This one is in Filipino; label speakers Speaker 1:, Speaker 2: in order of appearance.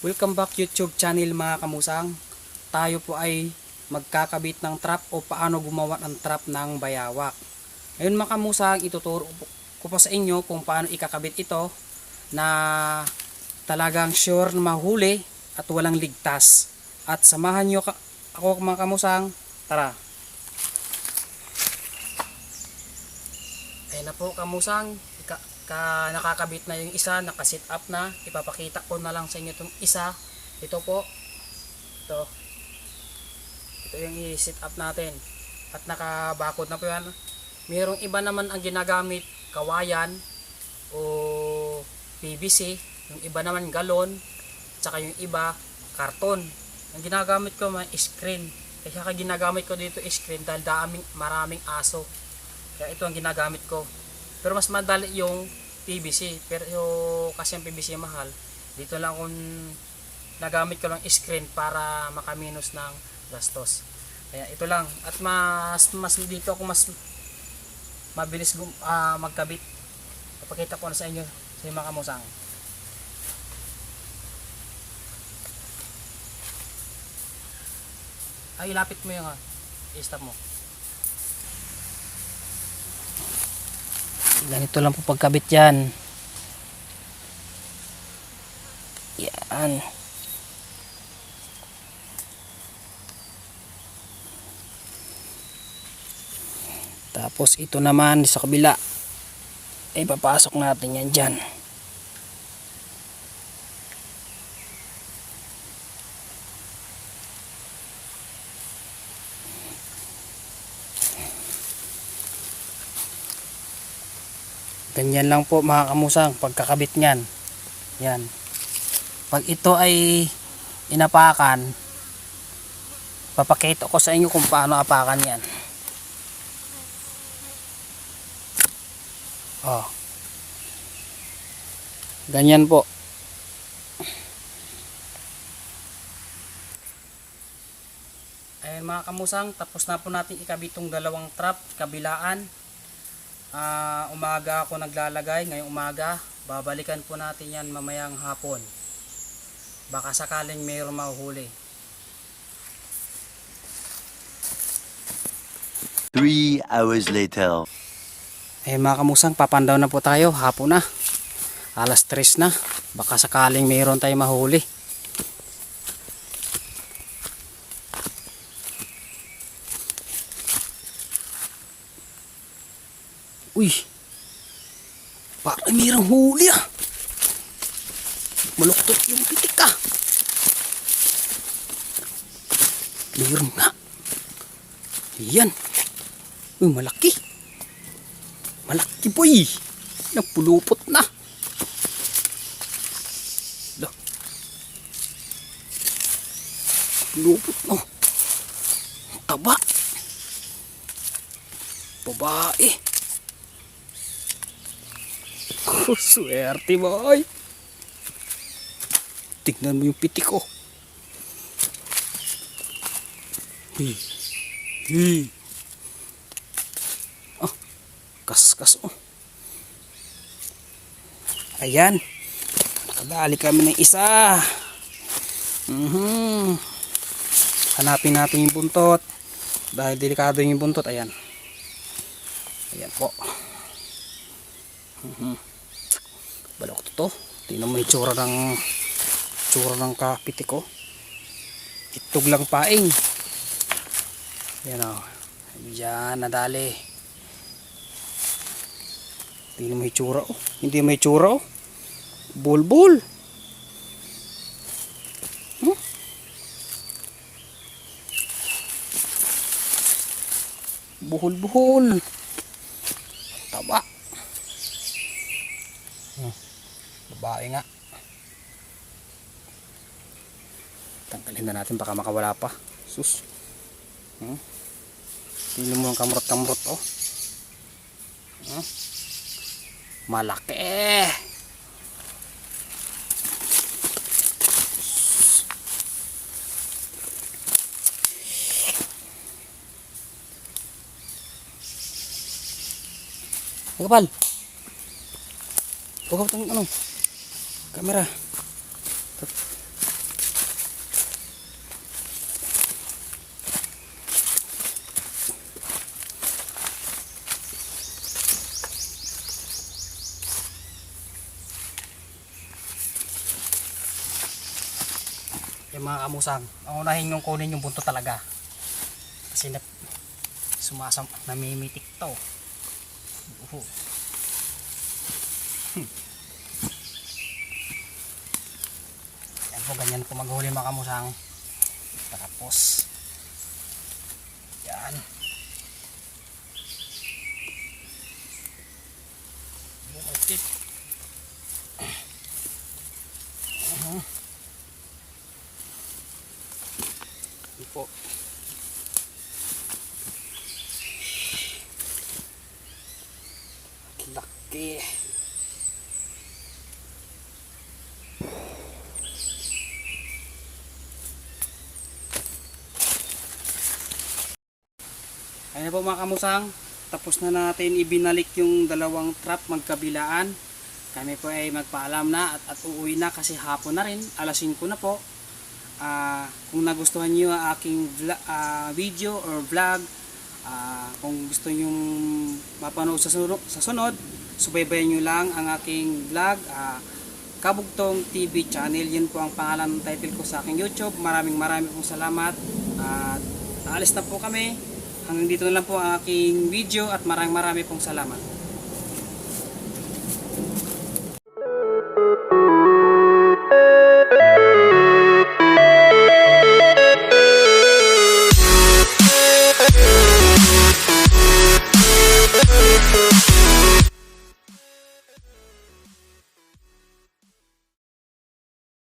Speaker 1: Welcome back YouTube channel mga kamusang. Tayo po ay magkakabit ng trap o paano gumawa ng trap ng bayawak. Ngayon mga kamusang, ituturo ko po sa inyo kung paano ikakabit ito na talagang sure na mahuli at walang ligtas. At samahan nyo ako mga kamusang. Tara. Ayun na po kamusang. Nakakabit na yung isa, nakasit up na. Ipapakita ko na lang sa inyo itong isa. Ito po, ito yung i-sit up natin at nakabakod na po yan. Mayroong iba naman ang ginagamit kawayan o PVC, yung iba naman galon, tsaka yung iba karton. Ang ginagamit ko may screen, kaya ginagamit ko dito screen dahil maraming aso, kaya ito ang ginagamit ko. Pero mas madali yung PVC, pero kasi ang PVC mahal, dito lang kung nagamit ko lang screen para makaminos ng gastos. Kaya ito lang, at mas dito ako mas mabilis magkabit. Papakita ko na sa inyo sa mga kamusang. Ay, ilapit mo yung i-stop mo. Ganito lang po pagkabit yan. Yan. Tapos ito naman sa kabila, ay papasok natin yan dyan. Ganyan lang po mga kamusang pagkakabit nyan. Yan. Pag ito ay inapakan, papakita ko sa inyo kung paano apakan yan. Oh. Ganyan po. Ayan mga kamusang, tapos na po natin ikabit itong dalawang trap kabilaan. Umaga ako naglalagay, ngayong umaga. Babalikan po natin yan mamayang hapon, baka sakaling mayroong mahuhuli.
Speaker 2: 3 hours later.
Speaker 1: Mga kamusang, papandaw na po tayo, hapon na, alas 3 na, baka sakaling mayroon tayong mahuhuli. Uy, parang mayroong huli maluktot yung pitik mayroon nga. Yan. Uy, malaki boy, napulupot na. Pulupot no, taba, babae. Swerte boy. Tignan mo yung pitik ko. Oh, kaskas oh. Ayan, nakadali kami ng isa. Hanapin natin yung buntot dahil delikado yung buntot. Ayan, ayan po. Balok to. Tingnan mo yung tsura ng kapitik ko. Itog lang paing. Yan o. Diyan nadali. Tingnan mo yung tsura oh. Hindi may tsura oh. Bulbul. Buhol-buhol. Taba. Babae nga. Tanggalin na natin baka makawala pa. Sus. Tingnan mo ang kamrot-kamrot oh. Malaki. Kapal. Huwag itong camera. yung mga kamusang. Ang unahin yung kunin yung buntot talaga. Kasi namimitik to. Yan po, ganyan po maghuli mga kamusang. Tapos yan. Bukit. Yan po. Laki. Ayan po mga kamusang, tapos na natin ibinalik yung dalawang trap magkabilaan. Kami po ay magpaalam na at uuwi na kasi hapon na rin, alas 5 na po. Kung nagustuhan niyo ang aking video or vlog, kung gusto niyo mapanood sa sunod, subaybayan niyo lang ang aking vlog, Kabugtong TV channel. Yun po ang pangalan ng title ko sa aking YouTube. Maraming pong salamat at aalis na po kami. Hanggang dito na lang po ang aking video at maraming pong salamat.